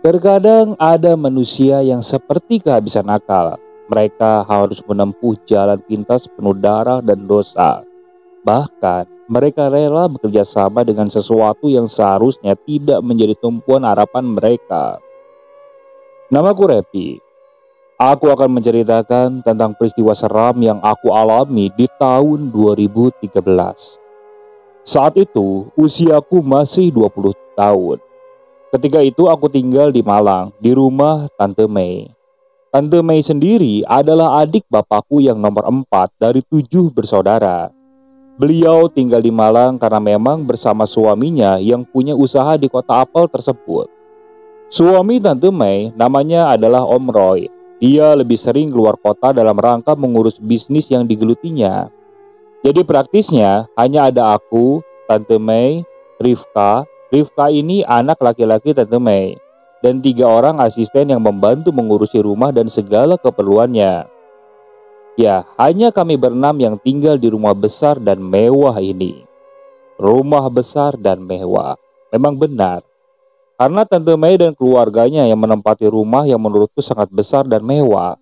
Terkadang ada manusia yang seperti kehabisan akal. Mereka harus menempuh jalan pintas penuh darah dan dosa. Bahkan, mereka rela bekerja sama dengan sesuatu yang seharusnya tidak menjadi tumpuan harapan mereka. Namaku Repi. Aku akan menceritakan tentang peristiwa seram yang aku alami di tahun 2013. Saat itu, usiaku masih 20 tahun. Ketika itu aku tinggal di Malang, di rumah Tante Mei. Tante Mei sendiri adalah adik bapakku yang nomor 4 dari 7 bersaudara. Beliau tinggal di Malang karena memang bersama suaminya yang punya usaha di kota apel tersebut. Suami Tante Mei namanya adalah Om Roy. Dia lebih sering keluar kota dalam rangka mengurus bisnis yang digelutinya. Jadi praktisnya hanya ada aku, Tante Mei, Rifka. Rifka ini anak laki-laki Tante Mei, dan 3 orang asisten yang membantu mengurusi rumah dan segala keperluannya. Ya, hanya kami berenam yang tinggal di rumah besar dan mewah ini. Rumah besar dan mewah, memang benar. Karena Tante Mei dan keluarganya yang menempati rumah yang menurutku sangat besar dan mewah.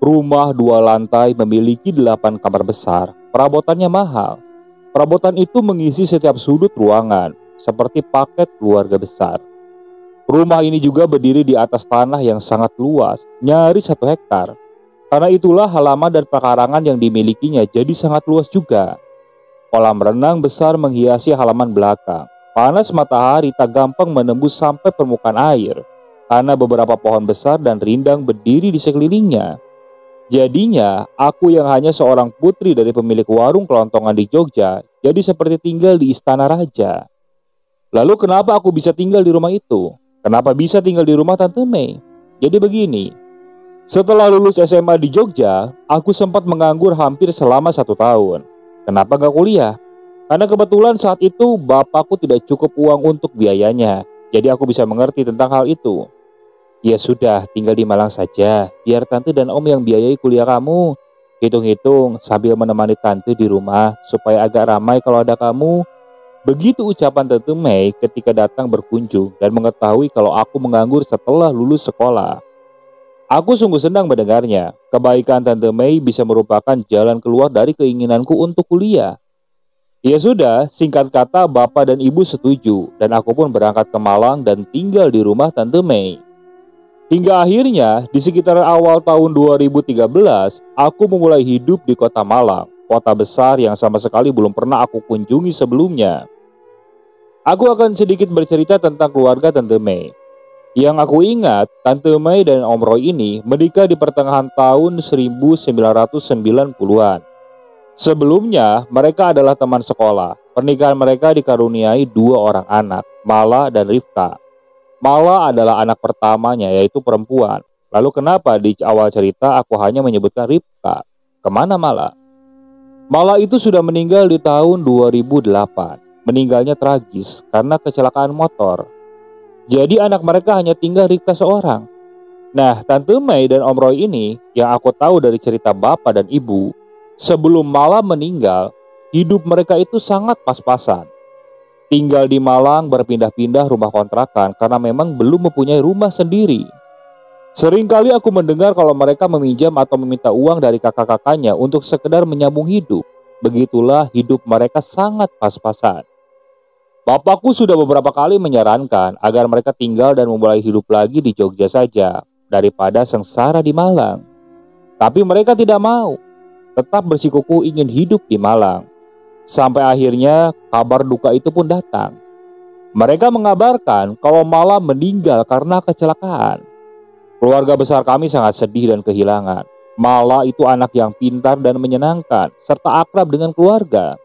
Rumah 2 lantai memiliki 8 kamar besar, perabotannya mahal. Perabotan itu mengisi setiap sudut ruangan, seperti paket keluarga besar. Rumah ini juga berdiri di atas tanah yang sangat luas, nyaris 1 hektar. Karena itulah halaman dan pekarangan yang dimilikinya jadi sangat luas juga. Kolam renang besar menghiasi halaman belakang. Panas matahari tak gampang menembus sampai permukaan air, karena beberapa pohon besar dan rindang berdiri di sekelilingnya. Jadinya, aku yang hanya seorang putri dari pemilik warung kelontongan di Jogja, jadi seperti tinggal di istana raja. Lalu kenapa aku bisa tinggal di rumah itu? Kenapa bisa tinggal di rumah Tante Mei? Jadi begini, setelah lulus SMA di Jogja, aku sempat menganggur hampir selama 1 tahun. Kenapa gak kuliah? Karena kebetulan saat itu bapakku tidak cukup uang untuk biayanya. Jadi aku bisa mengerti tentang hal itu. Ya sudah, tinggal di Malang saja, biar tante dan om yang biayai kuliah kamu. Hitung-hitung sambil menemani tante di rumah supaya agak ramai kalau ada kamu. Begitu ucapan Tante Mei ketika datang berkunjung dan mengetahui kalau aku menganggur setelah lulus sekolah. Aku sungguh senang mendengarnya. Kebaikan Tante Mei bisa merupakan jalan keluar dari keinginanku untuk kuliah. Ya sudah, singkat kata bapak dan ibu setuju dan aku pun berangkat ke Malang dan tinggal di rumah Tante Mei. Hingga akhirnya di sekitar awal tahun 2013, aku memulai hidup di kota Malang, kota besar yang sama sekali belum pernah aku kunjungi sebelumnya. Aku akan sedikit bercerita tentang keluarga Tante Mei. Yang aku ingat, Tante Mei dan Om Roy ini menikah di pertengahan tahun 1990-an. Sebelumnya, mereka adalah teman sekolah. Pernikahan mereka dikaruniai 2 orang anak, Mala dan Rifka. Mala adalah anak pertamanya, yaitu perempuan. Lalu kenapa di awal cerita aku hanya menyebutkan Rifka? Kemana Mala? Mala itu sudah meninggal di tahun 2008. Meninggalnya tragis karena kecelakaan motor. Jadi anak mereka hanya tinggal Rifka seorang. Nah, Tante Mei dan Om Roy ini yang aku tahu dari cerita bapak dan ibu, sebelum Mala meninggal, hidup mereka itu sangat pas-pasan. Tinggal di Malang berpindah-pindah rumah kontrakan karena memang belum mempunyai rumah sendiri. Seringkali aku mendengar kalau mereka meminjam atau meminta uang dari kakak-kakaknya untuk sekedar menyambung hidup. Begitulah hidup mereka sangat pas-pasan. Bapakku sudah beberapa kali menyarankan agar mereka tinggal dan memulai hidup lagi di Jogja saja daripada sengsara di Malang. Tapi mereka tidak mau, tetap bersikukuh ingin hidup di Malang. Sampai akhirnya kabar duka itu pun datang. Mereka mengabarkan kalau Mala meninggal karena kecelakaan. Keluarga besar kami sangat sedih dan kehilangan. Mala itu anak yang pintar dan menyenangkan, serta akrab dengan keluarga.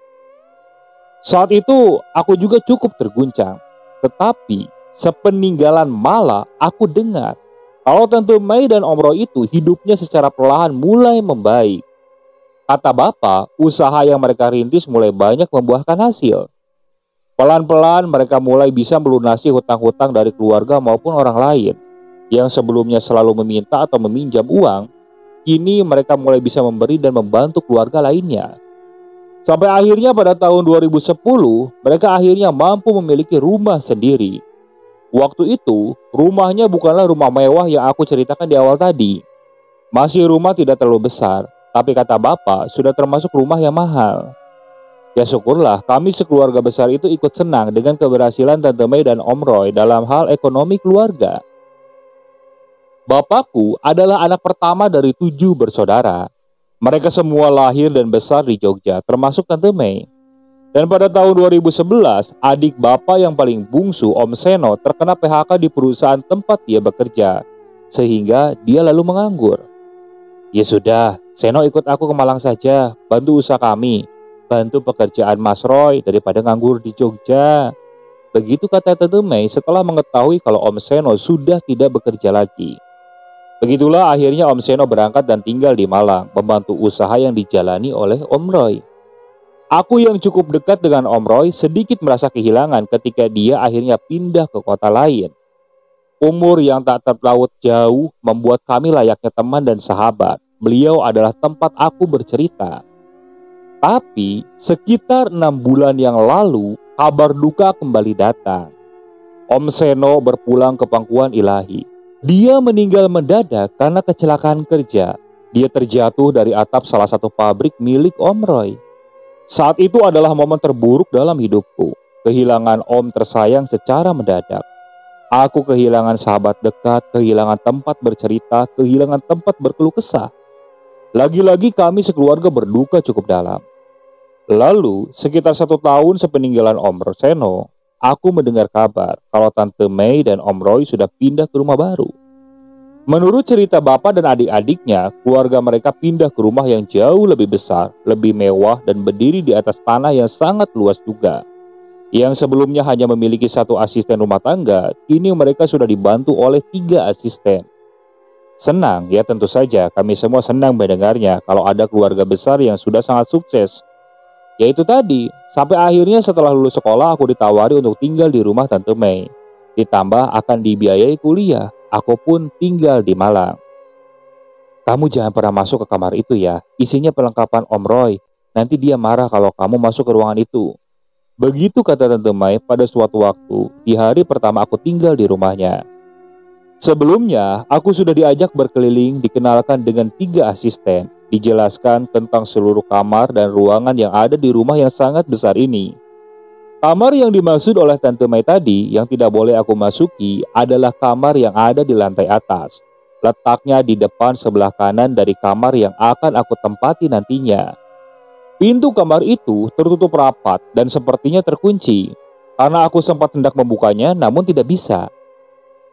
Saat itu aku juga cukup terguncang. Tetapi sepeninggalan Mala, aku dengar kalau Tante Mei dan Om Roy itu hidupnya secara perlahan mulai membaik. Kata bapak, usaha yang mereka rintis mulai banyak membuahkan hasil. Pelan-pelan mereka mulai bisa melunasi hutang-hutang dari keluarga maupun orang lain. Yang sebelumnya selalu meminta atau meminjam uang, kini mereka mulai bisa memberi dan membantu keluarga lainnya. Sampai akhirnya pada tahun 2010, mereka akhirnya mampu memiliki rumah sendiri. Waktu itu, rumahnya bukanlah rumah mewah yang aku ceritakan di awal tadi. Masih rumah tidak terlalu besar, tapi kata bapak sudah termasuk rumah yang mahal. Ya syukurlah kami sekeluarga besar itu ikut senang dengan keberhasilan Tante Mei dan Om Roy dalam hal ekonomi keluarga. Bapakku adalah anak pertama dari 7 bersaudara. Mereka semua lahir dan besar di Jogja, termasuk Tante Mei. Dan pada tahun 2011, adik bapak yang paling bungsu, Om Seno, terkena PHK di perusahaan tempat dia bekerja, sehingga dia lalu menganggur. Ya sudah, Seno ikut aku ke Malang saja, bantu usaha kami, bantu pekerjaan Mas Roy daripada nganggur di Jogja. Begitu kata Tante Mei setelah mengetahui kalau Om Seno sudah tidak bekerja lagi. Begitulah akhirnya Om Seno berangkat dan tinggal di Malang, membantu usaha yang dijalani oleh Om Roy. Aku yang cukup dekat dengan Om Roy sedikit merasa kehilangan ketika dia akhirnya pindah ke kota lain. Umur yang tak terlalu jauh membuat kami layaknya teman dan sahabat. Beliau adalah tempat aku bercerita. Tapi sekitar 6 bulan yang lalu, kabar duka kembali datang. Om Seno berpulang ke pangkuan ilahi. Dia meninggal mendadak karena kecelakaan kerja. Dia terjatuh dari atap salah satu pabrik milik Om Roy. Saat itu adalah momen terburuk dalam hidupku. Kehilangan om tersayang secara mendadak. Aku kehilangan sahabat dekat, kehilangan tempat bercerita, kehilangan tempat berkeluh kesah. Lagi-lagi kami sekeluarga berduka cukup dalam. Lalu, sekitar 1 tahun sepeninggalan Om Seno, aku mendengar kabar kalau Tante Mei dan Om Roy sudah pindah ke rumah baru. Menurut cerita bapak dan adik-adiknya, keluarga mereka pindah ke rumah yang jauh lebih besar, lebih mewah dan berdiri di atas tanah yang sangat luas juga. Yang sebelumnya hanya memiliki 1 asisten rumah tangga, kini mereka sudah dibantu oleh 3 asisten. Senang ya, tentu saja kami semua senang mendengarnya kalau ada keluarga besar yang sudah sangat sukses. Yaitu tadi, sampai akhirnya setelah lulus sekolah aku ditawari untuk tinggal di rumah Tante Mei. Ditambah akan dibiayai kuliah. Aku pun tinggal di Malang. Kamu jangan pernah masuk ke kamar itu ya. Isinya perlengkapan Om Roy. Nanti dia marah kalau kamu masuk ke ruangan itu. Begitu kata Tante Mai pada suatu waktu di hari pertama aku tinggal di rumahnya. Sebelumnya, aku sudah diajak berkeliling, dikenalkan dengan 3 asisten. Dijelaskan tentang seluruh kamar dan ruangan yang ada di rumah yang sangat besar ini. Kamar yang dimaksud oleh Tante Mai tadi yang tidak boleh aku masuki adalah kamar yang ada di lantai atas. Letaknya di depan sebelah kanan dari kamar yang akan aku tempati nantinya. Pintu kamar itu tertutup rapat dan sepertinya terkunci. Karena aku sempat hendak membukanya namun tidak bisa.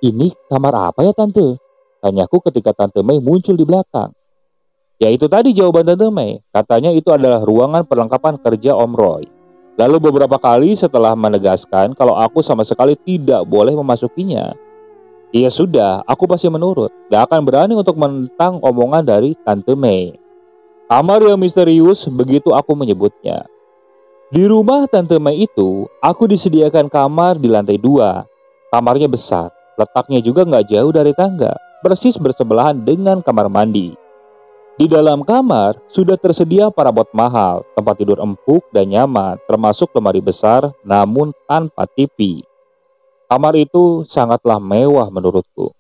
Ini kamar apa ya Tante? Tanyaku ketika Tante Mai muncul di belakang. Ya itu tadi jawaban Tante Mai. Katanya itu adalah ruangan perlengkapan kerja Om Roy. Lalu beberapa kali setelah menegaskan kalau aku sama sekali tidak boleh memasukinya. Ya sudah, aku pasti menurut. Gak akan berani untuk menentang omongan dari Tante Mei. Kamar yang misterius, begitu aku menyebutnya. Di rumah Tante Mei itu, aku disediakan kamar di lantai 2. Kamarnya besar, letaknya juga gak jauh dari tangga, persis bersebelahan dengan kamar mandi. Di dalam kamar sudah tersedia parabot mahal, tempat tidur empuk dan nyaman, termasuk lemari besar namun tanpa TV. Kamar itu sangatlah mewah menurutku.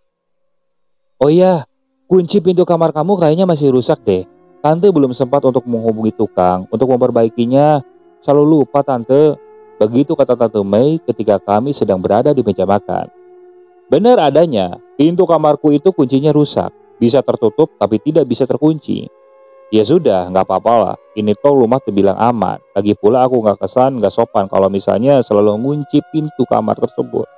Oh iya, kunci pintu kamar kamu kayaknya masih rusak deh. Tante belum sempat untuk menghubungi tukang untuk memperbaikinya. Selalu lupa Tante. Begitu kata Tante Mei ketika kami sedang berada di meja makan. Benar adanya, pintu kamarku itu kuncinya rusak. Bisa tertutup tapi tidak bisa terkunci. Ya sudah, nggak apa-apa lah. Ini toh rumah terbilang aman. Lagi pula aku nggak kesan, nggak sopan kalau misalnya selalu ngunci pintu kamar tersebut.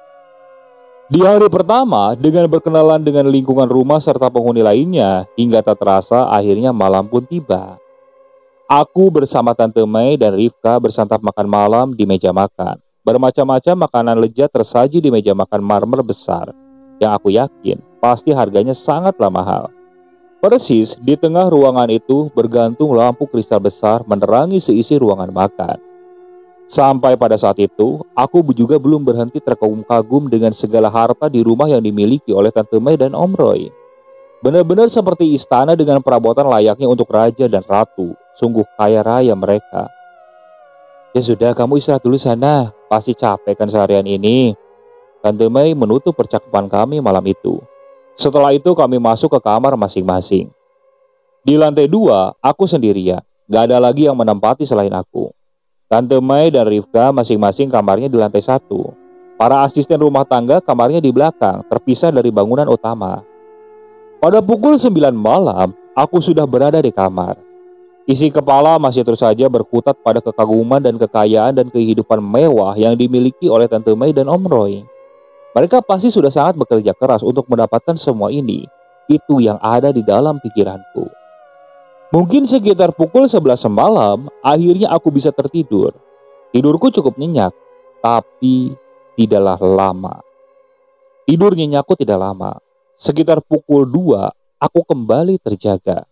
Di hari pertama, dengan berkenalan dengan lingkungan rumah serta penghuni lainnya, hingga tak terasa akhirnya malam pun tiba. Aku bersama Tante Mei dan Rifka bersantap makan malam di meja makan. Bermacam-macam makanan lezat tersaji di meja makan marmer besar, yang aku yakin pasti harganya sangatlah mahal. Persis di tengah ruangan itu bergantung lampu kristal besar menerangi seisi ruangan makan. Sampai pada saat itu, aku juga belum berhenti terkagum-kagum dengan segala harta di rumah yang dimiliki oleh Tante Mei dan Om Roy. Benar-benar seperti istana dengan perabotan layaknya untuk raja dan ratu. Sungguh kaya raya mereka. Ya sudah, kamu istirahat dulu sana. Pasti capek kan seharian ini. Tante Mei menutup percakapan kami malam itu. Setelah itu kami masuk ke kamar masing-masing. Di lantai 2, aku sendirian. Gak ada lagi yang menempati selain aku. Tante Mei dan Rifka masing-masing kamarnya di lantai 1. Para asisten rumah tangga kamarnya di belakang, terpisah dari bangunan utama. Pada pukul 9 malam, aku sudah berada di kamar. Isi kepala masih terus saja berkutat pada kekaguman dan kekayaan dan kehidupan mewah yang dimiliki oleh Tante Mei dan Om Roy. Mereka pasti sudah sangat bekerja keras untuk mendapatkan semua ini. Itu yang ada di dalam pikiranku. Mungkin sekitar pukul 11 malam, akhirnya aku bisa tertidur. Tidurku cukup nyenyak, tapi tidaklah lama. Tidur nyenyakku tidak lama. Sekitar pukul 2, aku kembali terjaga.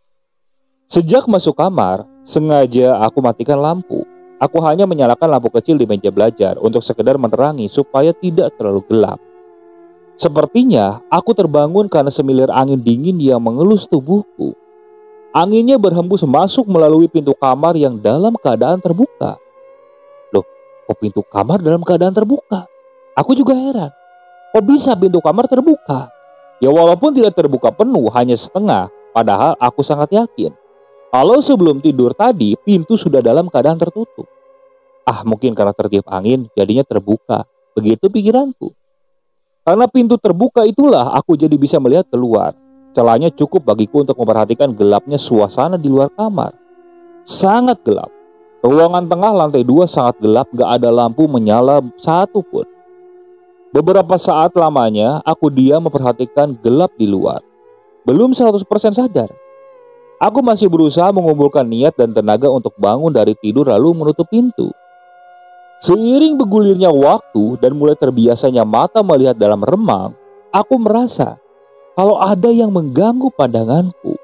Sejak masuk kamar, sengaja aku matikan lampu. Aku hanya menyalakan lampu kecil di meja belajar untuk sekedar menerangi supaya tidak terlalu gelap. Sepertinya aku terbangun karena semilir angin dingin yang mengelus tubuhku. Anginnya berhembus masuk melalui pintu kamar yang dalam keadaan terbuka. Loh, kok pintu kamar dalam keadaan terbuka? Aku juga heran. Kok bisa pintu kamar terbuka? Ya walaupun tidak terbuka penuh, hanya setengah. Padahal aku sangat yakin kalau sebelum tidur tadi pintu sudah dalam keadaan tertutup. Mungkin karena tertiup angin jadinya terbuka. Begitu pikiranku. Karena pintu terbuka itulah aku jadi bisa melihat keluar. Celahnya cukup bagiku untuk memperhatikan gelapnya suasana di luar kamar. Sangat gelap. Ruangan tengah lantai 2 sangat gelap, gak ada lampu menyala satupun. Beberapa saat lamanya aku diam memperhatikan gelap di luar. Belum 100% sadar. Aku masih berusaha mengumpulkan niat dan tenaga untuk bangun dari tidur lalu menutup pintu. Seiring bergulirnya waktu dan mulai terbiasanya mata melihat dalam remang, aku merasa kalau ada yang mengganggu pandanganku.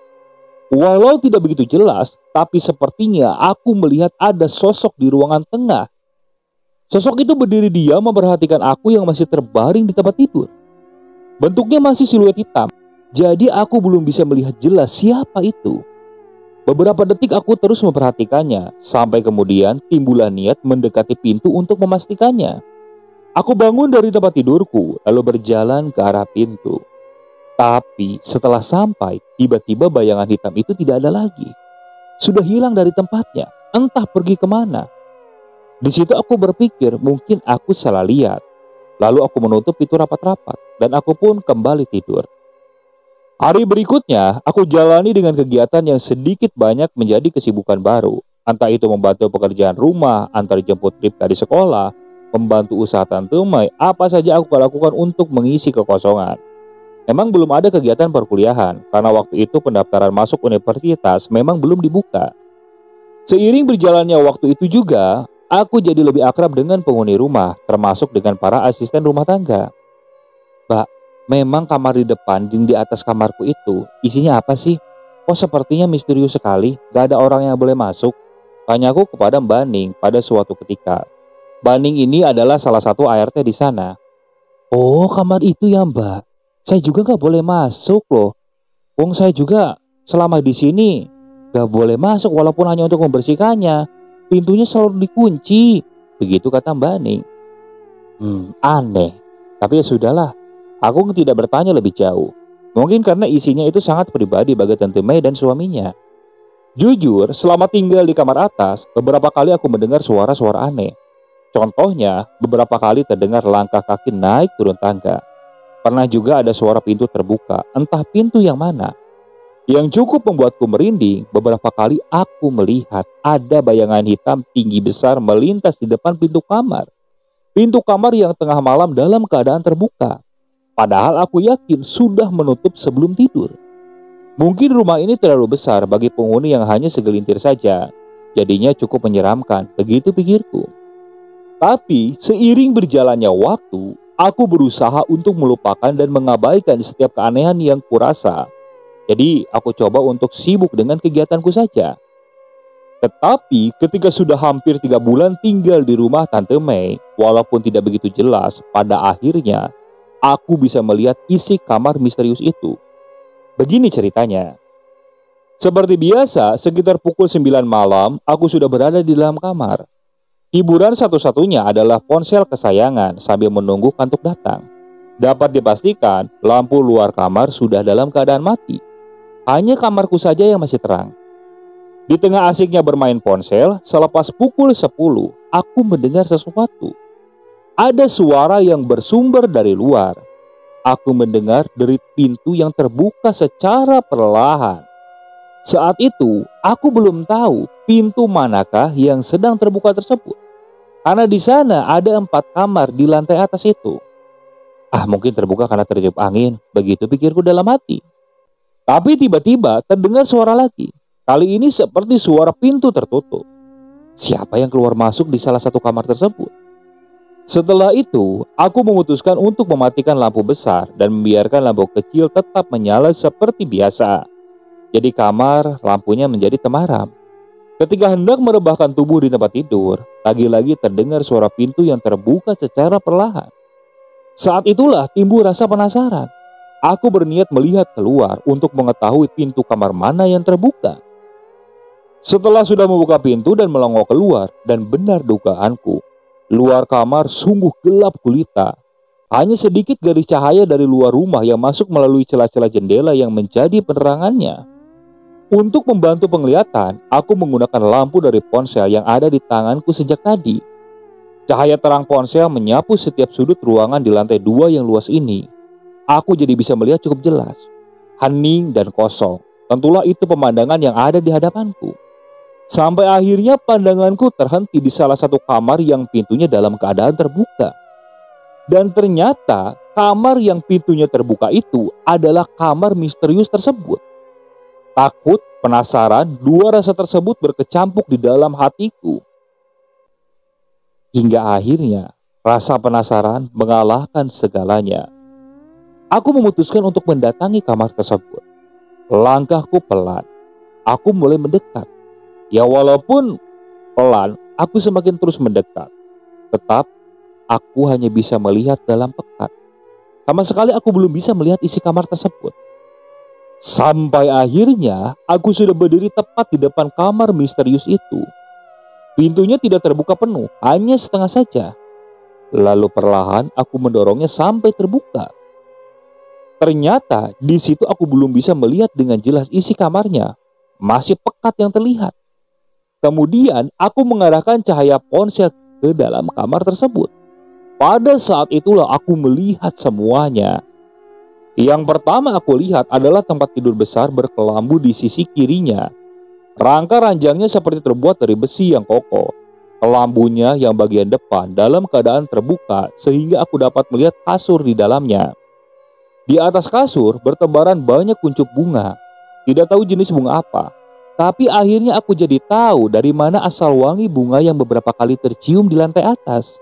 Walau tidak begitu jelas, tapi sepertinya aku melihat ada sosok di ruangan tengah. Sosok itu berdiri diam memperhatikan aku yang masih terbaring di tempat tidur. Bentuknya masih siluet hitam, jadi aku belum bisa melihat jelas siapa itu. Beberapa detik aku terus memperhatikannya, sampai kemudian timbullah niat mendekati pintu untuk memastikannya. Aku bangun dari tempat tidurku, lalu berjalan ke arah pintu. Tapi setelah sampai, tiba-tiba bayangan hitam itu tidak ada lagi. Sudah hilang dari tempatnya, entah pergi kemana. Di situ aku berpikir mungkin aku salah lihat. Lalu aku menutup pintu rapat-rapat dan aku pun kembali tidur. Hari berikutnya, aku jalani dengan kegiatan yang sedikit banyak menjadi kesibukan baru. Entah itu membantu pekerjaan rumah, antar jemput Rifka di sekolah, membantu usaha Tante Mei, apa saja aku lakukan untuk mengisi kekosongan. Memang belum ada kegiatan perkuliahan, karena waktu itu pendaftaran masuk universitas memang belum dibuka. Seiring berjalannya waktu itu juga, aku jadi lebih akrab dengan penghuni rumah, termasuk dengan para asisten rumah tangga. Mbak, memang kamar di depan dan di atas kamarku itu isinya apa sih? Kok sepertinya misterius sekali, gak ada orang yang boleh masuk? Tanyaku kepada Mbak Ning pada suatu ketika. Mbak Ning ini adalah salah satu ART di sana. Oh, kamar itu ya Mbak. Saya juga gak boleh masuk loh. Wong saya juga selama di sini gak boleh masuk walaupun hanya untuk membersihkannya. Pintunya selalu dikunci. Begitu kata Mbak Ning. Aneh. Tapi ya sudahlah. Aku tidak bertanya lebih jauh. Mungkin karena isinya itu sangat pribadi bagi Tante Mei dan suaminya. Jujur, selama tinggal di kamar atas, beberapa kali aku mendengar suara-suara aneh. Contohnya, beberapa kali terdengar langkah kaki naik turun tangga. Pernah juga ada suara pintu terbuka, entah pintu yang mana. Yang cukup membuatku merinding, beberapa kali aku melihat ada bayangan hitam tinggi besar melintas di depan pintu kamar. Pintu kamar yang tengah malam dalam keadaan terbuka. Padahal aku yakin sudah menutup sebelum tidur. Mungkin rumah ini terlalu besar bagi penghuni yang hanya segelintir saja. Jadinya cukup menyeramkan, begitu pikirku. Tapi seiring berjalannya waktu, aku berusaha untuk melupakan dan mengabaikan setiap keanehan yang kurasa. Jadi aku coba untuk sibuk dengan kegiatanku saja. Tetapi ketika sudah hampir 3 bulan tinggal di rumah Tante Mei, walaupun tidak begitu jelas, pada akhirnya aku bisa melihat isi kamar misterius itu. Begini ceritanya. Seperti biasa, sekitar pukul 9 malam, aku sudah berada di dalam kamar. Hiburan satu-satunya adalah ponsel kesayangan sambil menunggu kantuk datang. Dapat dipastikan, lampu luar kamar sudah dalam keadaan mati. Hanya kamarku saja yang masih terang. Di tengah asiknya bermain ponsel, selepas pukul 10, aku mendengar sesuatu. Ada suara yang bersumber dari luar. Aku mendengar derit pintu yang terbuka secara perlahan. Saat itu, aku belum tahu pintu manakah yang sedang terbuka tersebut. Karena di sana ada 4 kamar di lantai atas itu. Mungkin terbuka karena tertiup angin, begitu pikirku dalam hati. Tapi tiba-tiba terdengar suara lagi. Kali ini seperti suara pintu tertutup. Siapa yang keluar masuk di salah satu kamar tersebut? Setelah itu, aku memutuskan untuk mematikan lampu besar dan membiarkan lampu kecil tetap menyala seperti biasa. Jadi kamar lampunya menjadi temaram. Ketika hendak merebahkan tubuh di tempat tidur, lagi-lagi terdengar suara pintu yang terbuka secara perlahan. Saat itulah timbul rasa penasaran. Aku berniat melihat keluar untuk mengetahui pintu kamar mana yang terbuka. Setelah sudah membuka pintu dan melongo keluar, dan benar dugaanku, luar kamar sungguh gelap gulita. Hanya sedikit garis cahaya dari luar rumah yang masuk melalui celah-celah jendela yang menjadi penerangannya. Untuk membantu penglihatan, aku menggunakan lampu dari ponsel yang ada di tanganku sejak tadi. Cahaya terang ponsel menyapu setiap sudut ruangan di lantai 2 yang luas ini. Aku jadi bisa melihat cukup jelas. Hening dan kosong. Tentulah itu pemandangan yang ada di hadapanku. Sampai akhirnya pandanganku terhenti di salah satu kamar yang pintunya dalam keadaan terbuka. Dan ternyata kamar yang pintunya terbuka itu adalah kamar misterius tersebut. Takut, penasaran, dua rasa tersebut berkecampuk di dalam hatiku. Hingga akhirnya rasa penasaran mengalahkan segalanya. Aku memutuskan untuk mendatangi kamar tersebut. Langkahku pelan. Aku mulai mendekat. Ya walaupun pelan, aku semakin terus mendekat. Tetap, aku hanya bisa melihat dalam pekat. Sama sekali aku belum bisa melihat isi kamar tersebut. Sampai akhirnya aku sudah berdiri tepat di depan kamar misterius itu. Pintunya tidak terbuka penuh, hanya setengah saja. Lalu perlahan aku mendorongnya sampai terbuka. Ternyata di situ aku belum bisa melihat dengan jelas isi kamarnya. Masih pekat yang terlihat. Kemudian aku mengarahkan cahaya ponsel ke dalam kamar tersebut. Pada saat itulah aku melihat semuanya. Yang pertama aku lihat adalah tempat tidur besar berkelambu di sisi kirinya. Rangka ranjangnya seperti terbuat dari besi yang kokoh. Kelambunya yang bagian depan dalam keadaan terbuka sehingga aku dapat melihat kasur di dalamnya. Di atas kasur bertebaran banyak kuncup bunga. Tidak tahu jenis bunga apa. Tapi akhirnya aku jadi tahu dari mana asal wangi bunga yang beberapa kali tercium di lantai atas.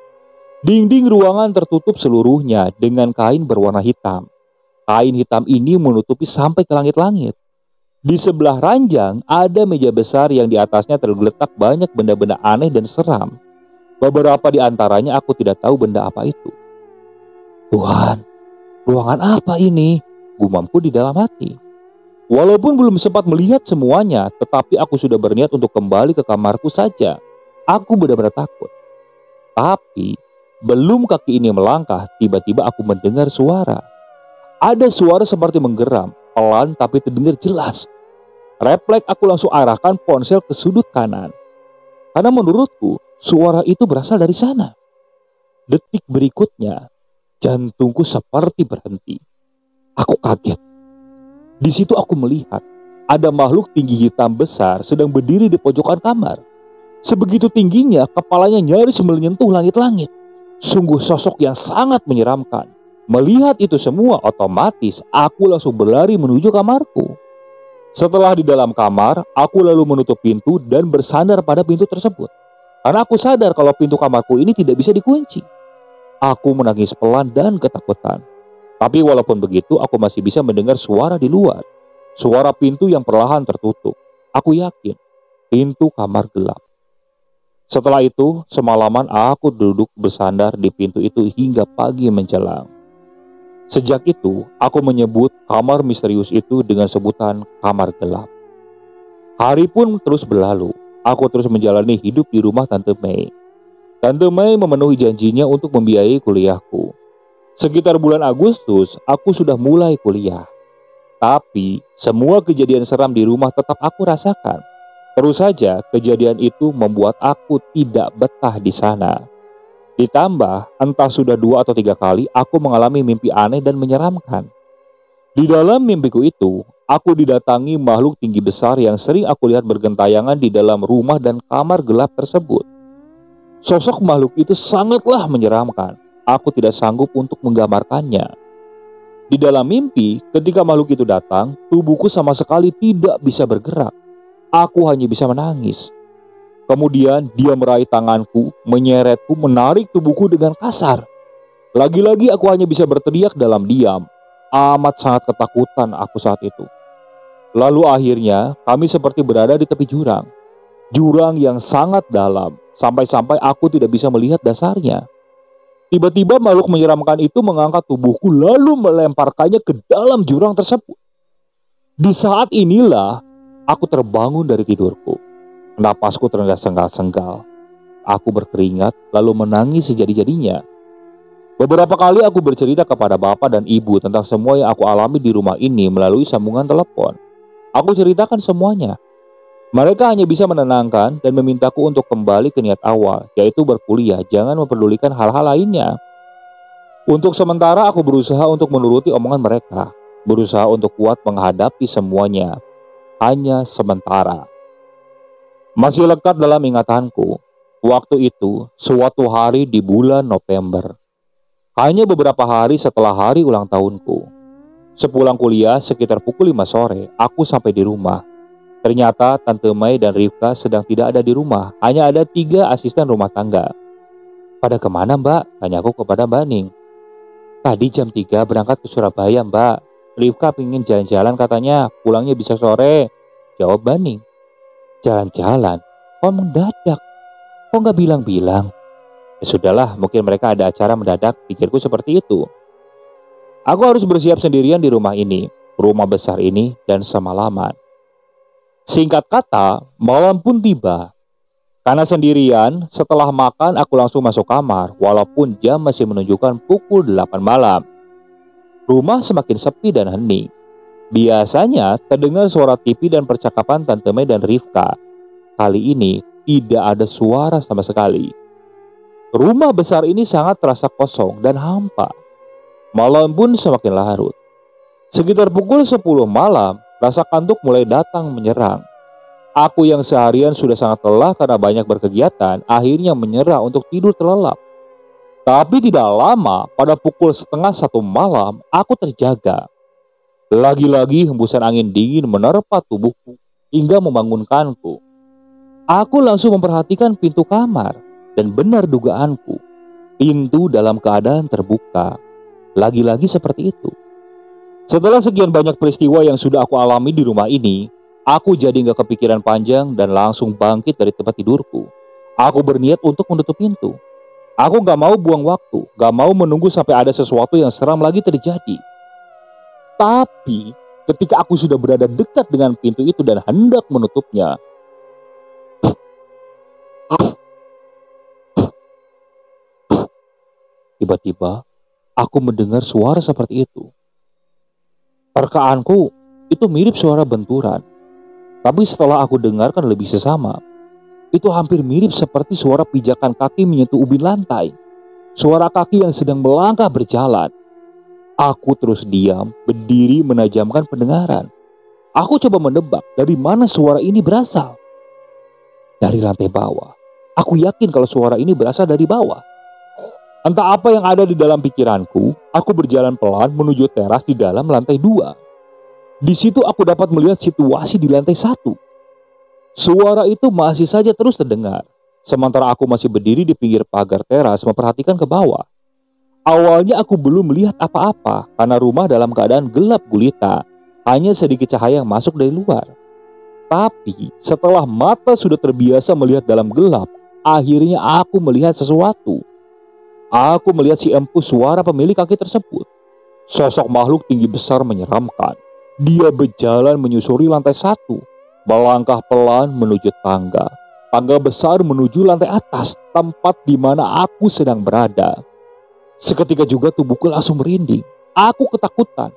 Dinding ruangan tertutup seluruhnya dengan kain berwarna hitam. Kain hitam ini menutupi sampai ke langit-langit. Di sebelah ranjang ada meja besar yang di atasnya tergeletak banyak benda-benda aneh dan seram. Beberapa di antaranya aku tidak tahu benda apa itu. Tuhan, ruangan apa ini? Gumamku di dalam hati. Walaupun belum sempat melihat semuanya, tetapi aku sudah berniat untuk kembali ke kamarku saja. Aku benar-benar takut. Tapi belum kaki ini melangkah, tiba-tiba aku mendengar suara. Ada suara seperti menggeram, pelan tapi terdengar jelas. Refleks aku langsung arahkan ponsel ke sudut kanan. Karena menurutku suara itu berasal dari sana. Detik berikutnya, jantungku seperti berhenti. Aku kaget. Di situ aku melihat ada makhluk tinggi hitam besar sedang berdiri di pojokan kamar. Sebegitu tingginya, kepalanya nyaris menyentuh langit-langit. Sungguh sosok yang sangat menyeramkan. Melihat itu semua, otomatis aku langsung berlari menuju kamarku. Setelah di dalam kamar, aku lalu menutup pintu dan bersandar pada pintu tersebut. Karena aku sadar kalau pintu kamarku ini tidak bisa dikunci. Aku menangis pelan dan ketakutan. Tapi walaupun begitu, aku masih bisa mendengar suara di luar. Suara pintu yang perlahan tertutup. Aku yakin pintu kamar gelap. Setelah itu, semalaman aku duduk bersandar di pintu itu hingga pagi menjelang. Sejak itu, aku menyebut kamar misterius itu dengan sebutan kamar gelap. Hari pun terus berlalu. Aku terus menjalani hidup di rumah Tante Mei. Tante Mei memenuhi janjinya untuk membiayai kuliahku. Sekitar bulan Agustus, aku sudah mulai kuliah. Tapi, semua kejadian seram di rumah tetap aku rasakan. Terus saja, kejadian itu membuat aku tidak betah di sana. Ditambah, entah sudah 2 atau 3 kali aku mengalami mimpi aneh dan menyeramkan. Di dalam mimpiku itu, aku didatangi makhluk tinggi besar yang sering aku lihat bergentayangan di dalam rumah dan kamar gelap tersebut. Sosok makhluk itu sangatlah menyeramkan. Aku tidak sanggup untuk menggambarkannya. Di dalam mimpi, ketika makhluk itu datang, tubuhku sama sekali tidak bisa bergerak. Aku hanya bisa menangis. Kemudian dia meraih tanganku, menyeretku, menarik tubuhku dengan kasar. Lagi-lagi aku hanya bisa berteriak dalam diam. Amat sangat ketakutan aku saat itu. Lalu akhirnya kami seperti berada di tepi jurang. Jurang yang sangat dalam, sampai-sampai aku tidak bisa melihat dasarnya. Tiba-tiba makhluk menyeramkan itu mengangkat tubuhku lalu melemparkannya ke dalam jurang tersebut. Di saat inilah aku terbangun dari tidurku. Napasku tersengal-sengal. Aku berkeringat lalu menangis sejadi-jadinya. Beberapa kali aku bercerita kepada bapak dan ibu tentang semua yang aku alami di rumah ini melalui sambungan telepon. Aku ceritakan semuanya. Mereka hanya bisa menenangkan dan memintaku untuk kembali ke niat awal, yaitu berkuliah, jangan memperdulikan hal-hal lainnya. Untuk sementara aku berusaha untuk menuruti omongan mereka, berusaha untuk kuat menghadapi semuanya. Hanya sementara. Masih lekat dalam ingatanku, waktu itu suatu hari di bulan November. Hanya beberapa hari setelah hari ulang tahunku. Sepulang kuliah sekitar pukul 5 sore, aku sampai di rumah. Ternyata Tante Mai dan Rifka sedang tidak ada di rumah. Hanya ada 3 asisten rumah tangga. Pada kemana Mbak? Tanyaku kepada Mbak Ning. Tadi jam 3 berangkat ke Surabaya Mbak. Rifka pingin jalan-jalan katanya, pulangnya bisa sore. Jawab Mbak Ning. Jalan-jalan? Kok mendadak? Kok nggak bilang-bilang? Ya sudahlah, mungkin mereka ada acara mendadak, pikirku seperti itu. Aku harus bersiap sendirian di rumah ini, rumah besar ini, dan semalaman. Singkat kata, malam pun tiba. Karena sendirian, setelah makan aku langsung masuk kamar, walaupun jam masih menunjukkan pukul 8 malam. Rumah semakin sepi dan hening. Biasanya terdengar suara TV dan percakapan Tante Mai dan Rifka. Kali ini tidak ada suara sama sekali. Rumah besar ini sangat terasa kosong dan hampa. Malam pun semakin larut. Sekitar pukul 10 malam, rasa kantuk mulai datang menyerang. Aku yang seharian sudah sangat lelah karena banyak berkegiatan, akhirnya menyerah untuk tidur terlelap. Tapi tidak lama, pada pukul setengah 1 malam, aku terjaga. Lagi-lagi hembusan angin dingin menerpa tubuhku hingga membangunkanku. Aku langsung memperhatikan pintu kamar, dan benar dugaanku, pintu dalam keadaan terbuka. Lagi-lagi seperti itu. Setelah sekian banyak peristiwa yang sudah aku alami di rumah ini, aku jadi gak kepikiran panjang dan langsung bangkit dari tempat tidurku. Aku berniat untuk menutup pintu. Aku gak mau buang waktu, gak mau menunggu sampai ada sesuatu yang seram lagi terjadi. Tapi ketika aku sudah berada dekat dengan pintu itu dan hendak menutupnya, tiba-tiba aku mendengar suara seperti itu. Terkaanku itu mirip suara benturan. Tapi setelah aku dengarkan lebih sesama, itu hampir mirip seperti suara pijakan kaki menyentuh ubin lantai. Suara kaki yang sedang melangkah berjalan. Aku terus diam, berdiri menajamkan pendengaran. Aku coba menebak dari mana suara ini berasal. Dari lantai bawah. Aku yakin kalau suara ini berasal dari bawah. Entah apa yang ada di dalam pikiranku, aku berjalan pelan menuju teras di dalam lantai 2. Di situ aku dapat melihat situasi di lantai 1. Suara itu masih saja terus terdengar. Sementara aku masih berdiri di pinggir pagar teras memperhatikan ke bawah. Awalnya aku belum melihat apa-apa karena rumah dalam keadaan gelap gulita. Hanya sedikit cahaya yang masuk dari luar. Tapi setelah mata sudah terbiasa melihat dalam gelap, akhirnya aku melihat sesuatu. Aku melihat si empu suara pemilik kaki tersebut. Sosok makhluk tinggi besar menyeramkan. Dia berjalan menyusuri lantai 1, melangkah pelan menuju tangga. Tangga besar menuju lantai atas, tempat di mana aku sedang berada. Seketika juga tubuhku langsung merinding. Aku ketakutan.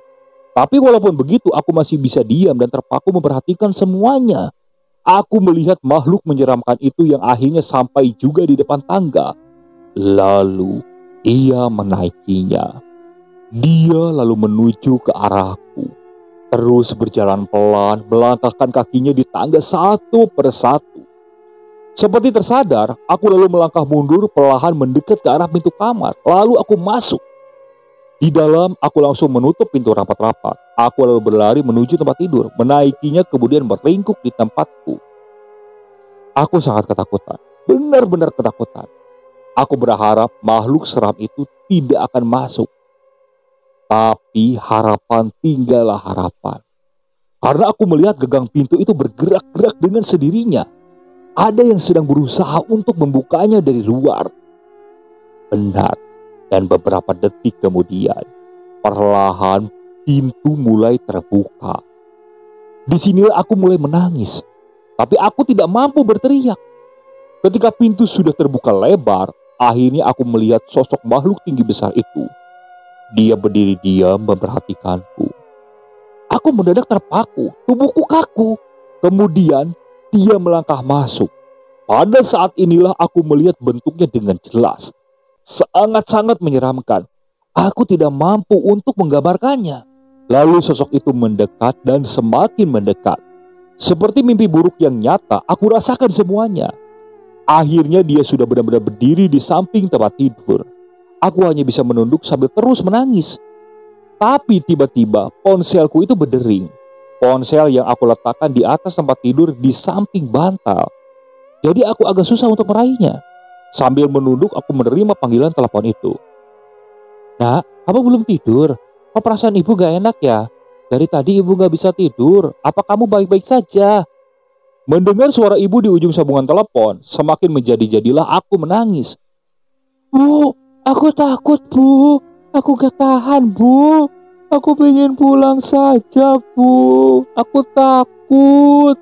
Tapi walaupun begitu, aku masih bisa diam dan terpaku memperhatikan semuanya. Aku melihat makhluk menyeramkan itu yang akhirnya sampai juga di depan tangga. Lalu ia menaikinya. Dia lalu menuju ke arahku. Terus berjalan pelan, melangkahkan kakinya di tangga satu persatu. Seperti tersadar, aku lalu melangkah mundur perlahan mendekat ke arah pintu kamar. Lalu aku masuk. Di dalam, aku langsung menutup pintu rapat-rapat. Aku lalu berlari menuju tempat tidur. Menaikinya kemudian berlingkup di tempatku. Aku sangat ketakutan. Benar-benar ketakutan. Aku berharap makhluk seram itu tidak akan masuk. Tapi harapan tinggallah harapan. Karena aku melihat gagang pintu itu bergerak-gerak dengan sendirinya. Ada yang sedang berusaha untuk membukanya dari luar. Benar, dan beberapa detik kemudian, perlahan pintu mulai terbuka. Disinilah aku mulai menangis, tapi aku tidak mampu berteriak. Ketika pintu sudah terbuka lebar, akhirnya aku melihat sosok makhluk tinggi besar itu. Dia berdiri diam memperhatikanku. Aku mendadak terpaku, tubuhku kaku. Kemudian dia melangkah masuk. Pada saat inilah aku melihat bentuknya dengan jelas. Sangat-sangat menyeramkan. Aku tidak mampu untuk menggambarkannya. Lalu sosok itu mendekat dan semakin mendekat. Seperti mimpi buruk yang nyata, aku rasakan semuanya. Akhirnya dia sudah benar-benar berdiri di samping tempat tidur. Aku hanya bisa menunduk sambil terus menangis. Tapi tiba-tiba ponselku itu berdering. Ponsel yang aku letakkan di atas tempat tidur di samping bantal. Jadi aku agak susah untuk meraihnya. Sambil menunduk aku menerima panggilan telepon itu. Nak, kamu belum tidur? Kok perasaan ibu gak enak ya? Dari tadi ibu gak bisa tidur. Apa kamu baik-baik saja? Mendengar suara ibu di ujung sambungan telepon, semakin menjadi-jadilah aku menangis. Bu, aku takut bu. Aku gak tahan bu. Aku pengen pulang saja bu. Aku takut.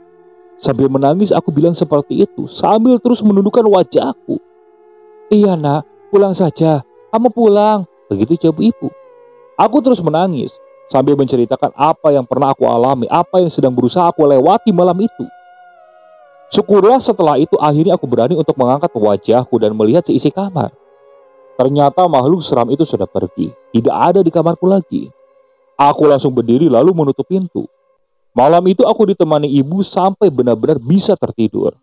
Sambil menangis aku bilang seperti itu sambil terus menundukkan wajahku. Iya nak, pulang saja. Kamu pulang. Begitu jawab ibu. Aku terus menangis sambil menceritakan apa yang pernah aku alami, apa yang sedang berusaha aku lewati malam itu. Syukurlah setelah itu akhirnya aku berani untuk mengangkat wajahku dan melihat seisi kamar. Ternyata makhluk seram itu sudah pergi. Tidak ada di kamarku lagi. Aku langsung berdiri lalu menutup pintu. Malam itu aku ditemani ibu sampai benar-benar bisa tertidur.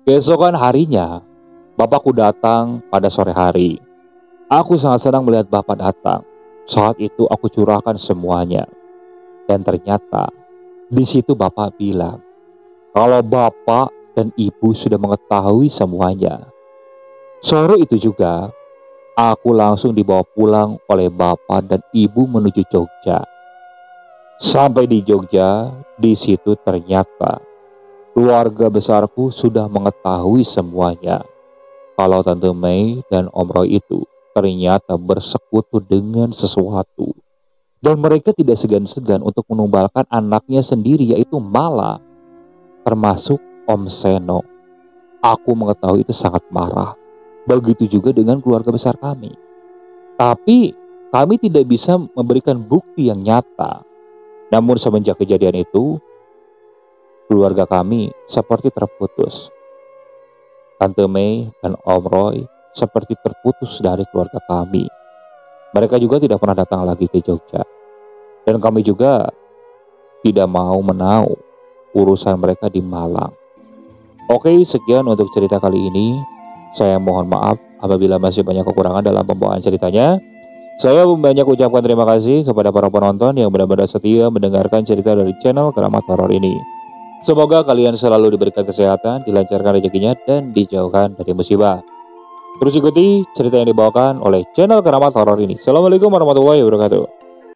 Keesokan harinya, bapakku datang pada sore hari. Aku sangat senang melihat bapak datang. Saat itu aku curahkan semuanya. Dan ternyata di situ bapak bilang kalau bapak dan ibu sudah mengetahui semuanya. Sore itu juga aku langsung dibawa pulang oleh bapak dan ibu menuju Jogja. Sampai di Jogja, di situ ternyata keluarga besarku sudah mengetahui semuanya. Kalau Tante Mei dan Om Roy itu ternyata bersekutu dengan sesuatu. Dan mereka tidak segan-segan untuk menumbalkan anaknya sendiri yaitu Mala. Termasuk Om Seno. Aku mengetahui itu sangat marah. Begitu juga dengan keluarga besar kami. Tapi kami tidak bisa memberikan bukti yang nyata. Namun semenjak kejadian itu, keluarga kami seperti terputus. Tante Mei dan Om Roy seperti terputus dari keluarga kami. Mereka juga tidak pernah datang lagi ke Jogja. Dan kami juga tidak mau menahu urusan mereka di Malang. Oke, sekian untuk cerita kali ini. Saya mohon maaf apabila masih banyak kekurangan dalam pembawaan ceritanya. Saya banyak ucapkan terima kasih kepada para penonton yang benar-benar setia mendengarkan cerita dari channel Keramat Horor ini. Semoga kalian selalu diberikan kesehatan, dilancarkan rezekinya, dan dijauhkan dari musibah. Terus ikuti cerita yang dibawakan oleh channel Keramat Horor ini. Assalamualaikum warahmatullahi wabarakatuh.